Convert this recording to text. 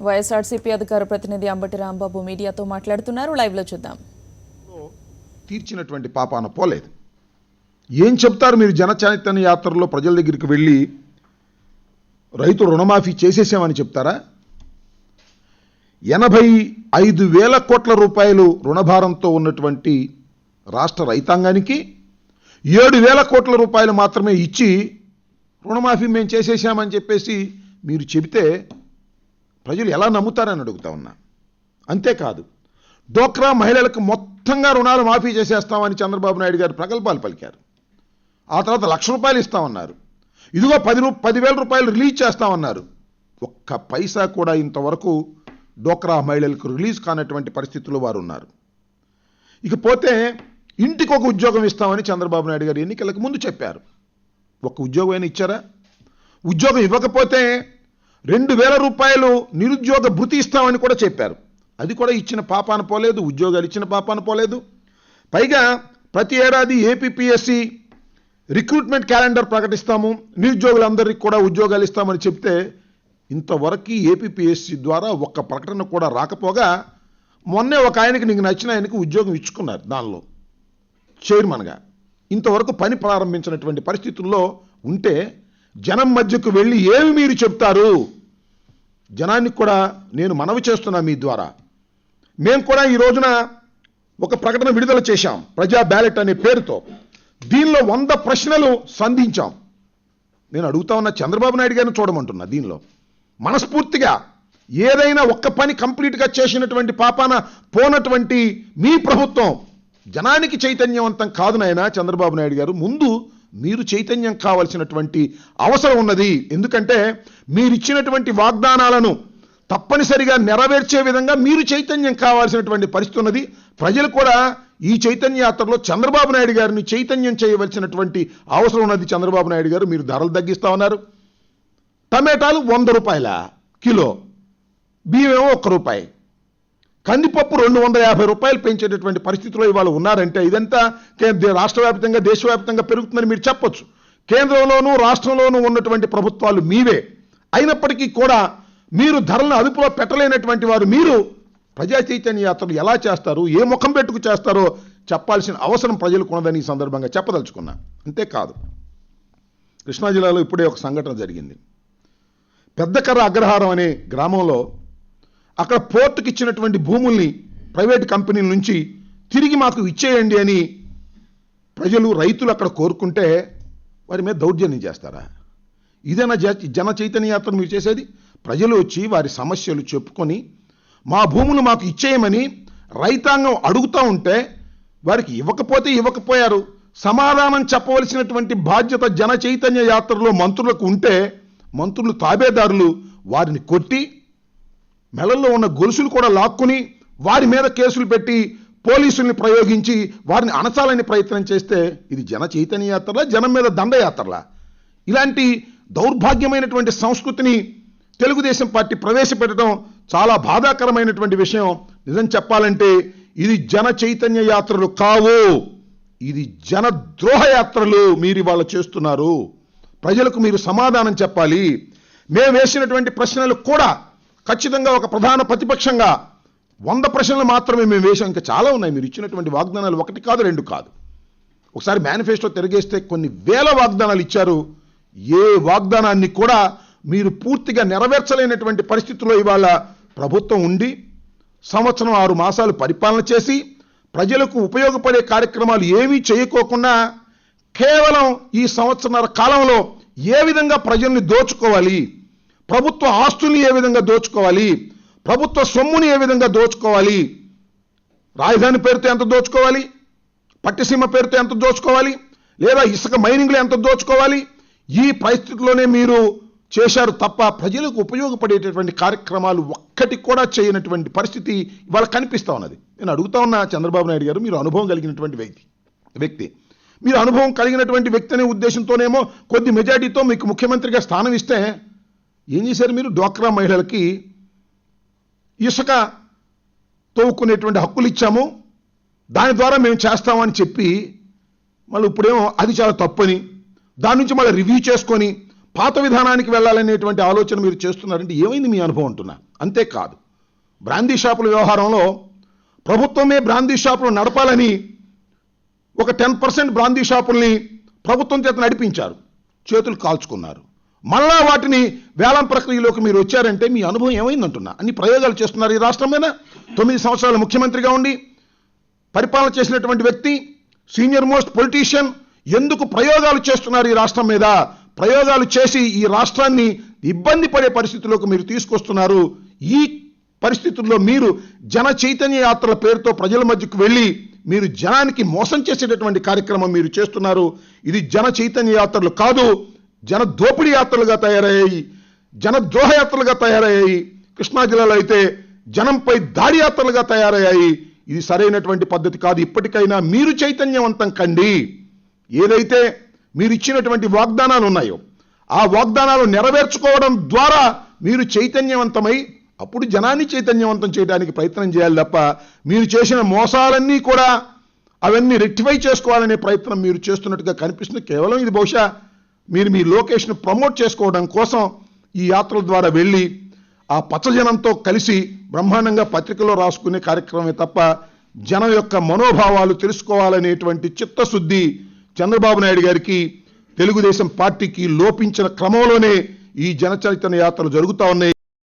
వైఎస్ఆర్సీపీ అధికార ప్రతినిధి అంబటి రాంబాబు మీడియాతో మాట్లాడుతున్నారు. లైవ్లో చూద్దాం. తీర్చినటువంటి పాపాన పోలేదు. ఏం చెప్తారు మీరు? జన చైతన్య యాత్రలో ప్రజల దగ్గరికి వెళ్ళి రైతు రుణమాఫీ చేసేసామని చెప్తారా? 85,000 కోట్ల రూపాయలు రుణభారంతో ఉన్నటువంటి రాష్ట్ర రైతాంగానికి 7,000 కోట్ల రూపాయలు మాత్రమే ఇచ్చి రుణమాఫీ మేము చేసేసామని చెప్పేసి మీరు చెబితే ప్రజలు ఎలా నమ్ముతారని అడుగుతా ఉన్నా. అంతేకాదు, డోక్రా మహిళలకు మొత్తంగా రుణాలు మాఫీ చేసేస్తామని చంద్రబాబు నాయుడు గారు ప్రగల్భాలు పలికారు. ఆ తర్వాత ₹1,00,000 ఇస్తామన్నారు. ఇదిగో 10,000 రూపాయలు రిలీజ్ చేస్తామన్నారు. ఒక్క పైసా కూడా ఇంతవరకు డోక్రా మహిళలకు రిలీజ్ కానటువంటి పరిస్థితుల్లో వారు ఉన్నారు. ఇకపోతే ఇంటికి ఒక ఉద్యోగం ఇస్తామని చంద్రబాబు నాయుడు గారు ఎన్నికలకు ముందు చెప్పారు. ఒక్క ఉద్యోగం అయినా ఇచ్చారా? ఉద్యోగం ఇవ్వకపోతే 2,000 రూపాయలు నిరుద్యోగ భృతి ఇస్తామని కూడా చెప్పారు. అది కూడా ఇచ్చిన పాపాన పోలేదు, ఉద్యోగాలు ఇచ్చిన పాపాన పోలేదు. పైగా ప్రతి ఏడాది ఏపీపీఎస్సీ రిక్రూట్మెంట్ క్యాలెండర్ ప్రకటిస్తాము, నిరుద్యోగులందరికీ కూడా ఉద్యోగాలు ఇస్తామని చెప్తే ఇంతవరకు ఏపీపీఎస్సీ ద్వారా ఒక్క ప్రకటన కూడా రాకపోగా మొన్నే ఒక ఆయనకి నీకు నచ్చిన ఆయనకి ఉద్యోగం ఇచ్చుకున్నారు. దానిలో చైర్మన్గా ఇంతవరకు పని ప్రారంభించినటువంటి పరిస్థితుల్లో ఉంటే జనం మధ్యకు వెళ్ళి ఏమి మీరు చెప్తారు? జనానికి కూడా నేను మనవి చేస్తున్నా మీ ద్వారా. మేము కూడా ఈ రోజున ఒక ప్రకటన విడుదల చేశాం, ప్రజా బ్యాలెట్ అనే పేరుతో. దీనిలో 100 ప్రశ్నలు సంధించాం. నేను అడుగుతా ఉన్న చంద్రబాబు నాయుడు గారిని చూడమంటున్నా. దీనిలో మనస్ఫూర్తిగా ఏదైనా ఒక్క పని కంప్లీట్గా చేసినటువంటి పాపాన పోనటువంటి మీ ప్రభుత్వం జనానికి చైతన్యవంతం కాదు నాయనా చంద్రబాబు నాయుడు గారు. ముందు మీరు చైతన్యం కావాల్సినటువంటి అవసరం ఉన్నది. ఎందుకంటే మీరిచ్చినటువంటి వాగ్దానాలను తప్పనిసరిగా నెరవేర్చే విధంగా మీరు చైతన్యం కావాల్సినటువంటి పరిస్థితి ఉన్నది. ప్రజలు కూడా ఈ చైతన్య యాత్రలో చంద్రబాబు నాయుడు గారిని చైతన్యం చేయవలసినటువంటి అవసరం ఉన్నది. చంద్రబాబు నాయుడు గారు మీరు ధరలు తగ్గిస్తా ఉన్నారు. టమాటాలు 100 రూపాయల కిలో, బియ్యం ₹1, కందిపప్పు 250 రూపాయలు పెంచేటటువంటి పరిస్థితిలో ఇవాళ ఉన్నారంటే ఇదంతా రాష్ట్ర వ్యాప్తంగా దేశవ్యాప్తంగా పెరుగుతుందని మీరు చెప్పొచ్చు. కేంద్రంలోనూ రాష్ట్రంలోనూ ఉన్నటువంటి ప్రభుత్వాలు మీవే అయినప్పటికీ కూడా మీరు ధరలను అదుపులో పెట్టలేనటువంటి వారు మీరు ప్రజా చైతన్య యాత్రలు ఎలా చేస్తారు, ఏ ముఖం పెట్టుకు చేస్తారో చెప్పాల్సిన అవసరం ప్రజలకు ఉన్నదని ఈ సందర్భంగా చెప్పదలుచుకున్నా. అంతేకాదు, కృష్ణా జిల్లాలో ఇప్పుడే ఒక సంఘటన జరిగింది. పెద్దకర్ర అగ్రహారం అనే గ్రామంలో అక్కడ పోర్టుకి ఇచ్చినటువంటి భూముల్ని ప్రైవేటు కంపెనీల నుంచి తిరిగి మాకు ఇచ్చేయండి అని ప్రజలు, రైతులు అక్కడ కోరుకుంటే వారి మీద దౌర్జన్యం చేస్తారా? ఇదేనా జన చైతన్య యాత్ర మీరు చేసేది? ప్రజలు వచ్చి వారి సమస్యలు చెప్పుకొని మా భూములు మాకు ఇచ్చేయమని రైతాంగం అడుగుతూ ఉంటే వారికి ఇవ్వకపోయారు. సమాధానం చెప్పవలసినటువంటి బాధ్యత జన చైతన్య యాత్రలో మంత్రులకు ఉంటే మంత్రులు తాబేదారులు వారిని కొట్టి మెడల్లో ఉన్న గొలుసులు కూడా లాక్కుని వారి మీద కేసులు పెట్టి పోలీసుల్ని ప్రయోగించి వారిని అణచాలని ప్రయత్నం చేస్తే ఇది జన చైతన్య యాత్రలా, జనం మీద దండయాత్రలా? ఇలాంటి దౌర్భాగ్యమైనటువంటి సంస్కృతిని తెలుగుదేశం పార్టీ ప్రవేశపెట్టడం చాలా బాధాకరమైనటువంటి విషయం. నిజం చెప్పాలంటే ఇది జన చైతన్య యాత్రలు కావు, ఇది జనద్రోహ యాత్రలు మీరు ఇవాళ చేస్తున్నారు. ప్రజలకు మీరు సమాధానం చెప్పాలి. మేము వేసినటువంటి ప్రశ్నలు కూడా ఖచ్చితంగా ఒక ప్రధాన ప్రతిపక్షంగా 100 ప్రశ్నలు మాత్రమే మేము వేసాం. ఇంకా చాలా ఉన్నాయి. మీరు ఇచ్చినటువంటి వాగ్దానాలు 1 కాదు 2 కాదు. ఒకసారి మేనిఫెస్టో తిరిగేస్తే కొన్ని వేల వాగ్దానాలు ఇచ్చారు. ఏ వాగ్దానాన్ని కూడా మీరు పూర్తిగా నెరవేర్చలేనటువంటి పరిస్థితుల్లో ఇవాళ ప్రభుత్వం ఉండి 1 సంవత్సరం 6 మాసాలు పరిపాలన చేసి ప్రజలకు ఉపయోగపడే కార్యక్రమాలు ఏమీ చేయకోకుండా కేవలం ఈ 1.5 సంవత్సరాల కాలంలో ఏ విధంగా ప్రజల్ని దోచుకోవాలి, ప్రభుత్వ ఆస్తుల్ని ఏ విధంగా దోచుకోవాలి, ప్రభుత్వ సొమ్ముని ఏ విధంగా దోచుకోవాలి, రాజధాని పేరుతో ఎంత దోచుకోవాలి, పట్టిసీమ పేరుతో ఎంత దోచుకోవాలి, లేదా ఇసుక మైనింగ్లో ఎంత దోచుకోవాలి, ఈ పరిస్థితుల్లోనే మీరు చేశారు తప్ప ప్రజలకు ఉపయోగపడేటటువంటి కార్యక్రమాలు ఒక్కటి కూడా చేయనటువంటి పరిస్థితి ఇవాళ కనిపిస్తూ ఉన్నది. నేను అడుగుతా ఉన్నా చంద్రబాబు నాయుడు గారు, మీరు అనుభవం కలిగినటువంటి వ్యక్తి, మీరు అనుభవం కలిగినటువంటి వ్యక్తి అనే ఉద్దేశంతోనేమో కొద్ది మెజారిటీతో మీకు ముఖ్యమంత్రిగా స్థానం ఇస్తే ఏం చేశారు మీరు? డ్వాక్రా మహిళలకి ఇసుక తవ్వుకునేటువంటి హక్కులు ఇచ్చాము, దాని ద్వారా మేము చేస్తామని చెప్పి మళ్ళీ ఇప్పుడేమో అది చాలా తప్పని దాని నుంచి మళ్ళీ రివ్యూ చేసుకొని పాత విధానానికి వెళ్ళాలనేటువంటి ఆలోచన మీరు చేస్తున్నారంటే ఏమైంది మీ అనుభవం అంటున్నా? అంతేకాదు బ్రాందీ షాపుల వ్యవహారంలో ప్రభుత్వమే బ్రాందీ షాపులు నడపాలని ఒక 10% బ్రాందీ షాపుల్ని ప్రభుత్వం చేత నడిపించారు, చేతులు కాల్చుకున్నారు. మళ్ళా వాటిని వేలం ప్రక్రియలోకి మీరు వచ్చారంటే మీ అనుభవం ఏమైందంటున్నా. అన్ని ప్రయోగాలు చేస్తున్నారు ఈ రాష్ట్రం మీద. 9 సంవత్సరాలు ముఖ్యమంత్రిగా ఉండి పరిపాలన చేసినటువంటి వ్యక్తి, సీనియర్ మోస్ట్ పొలిటీషియన్, ఎందుకు ప్రయోగాలు చేస్తున్నారు ఈ రాష్ట్రం మీద? ప్రయోగాలు చేసి ఈ రాష్ట్రాన్ని ఇబ్బంది పడే పరిస్థితుల్లోకి మీరు తీసుకొస్తున్నారు. ఈ పరిస్థితుల్లో మీరు జన చైతన్య యాత్రల పేరుతో ప్రజల మధ్యకు వెళ్ళి మీరు జనానికి మోసం చేసేటటువంటి కార్యక్రమం మీరు చేస్తున్నారు. ఇది జన చైతన్య యాత్రలు కాదు, జన దోపిడీ యాత్రలుగా తయారయ్యాయి, జన ద్రోహ యాత్రలుగా తయారయ్యాయి. కృష్ణా జిల్లాలో అయితే జనంపై దాడి యాత్రలుగా తయారయ్యాయి. ఇది సరైనటువంటి పద్ధతి కాదు. ఇప్పటికైనా మీరు చైతన్యవంతం కండి. ఏదైతే మీరు ఇచ్చినటువంటి వాగ్దానాలు ఉన్నాయో ఆ వాగ్దానాలు నెరవేర్చుకోవడం ద్వారా మీరు చైతన్యవంతమై అప్పుడు జనాన్ని చైతన్యవంతం చేయడానికి ప్రయత్నం చేయాలి తప్ప మీరు చేసిన మోసాలన్నీ కూడా అవన్నీ రెక్టిఫై చేసుకోవాలనే ప్రయత్నం మీరు చేస్తున్నట్టుగా కనిపిస్తుంది. కేవలం ఇది బహుశా మీరు మీ లొకేషన్ ప్రమోట్ చేసుకోవడం కోసం ఈ యాత్రల ద్వారా వెళ్ళి ఆ పచ్చజనంతో కలిసి బ్రహ్మాండంగా పత్రికలో రాసుకునే కార్యక్రమమే తప్ప జనం యొక్క మనోభావాలు తెలుసుకోవాలనేటువంటి చిత్తశుద్ధి చంద్రబాబు నాయుడు గారికి, తెలుగుదేశం పార్టీకి లోపించిన క్రమంలోనే ఈ జన చైతన్య యాత్రలు జరుగుతూ ఉన్నాయి.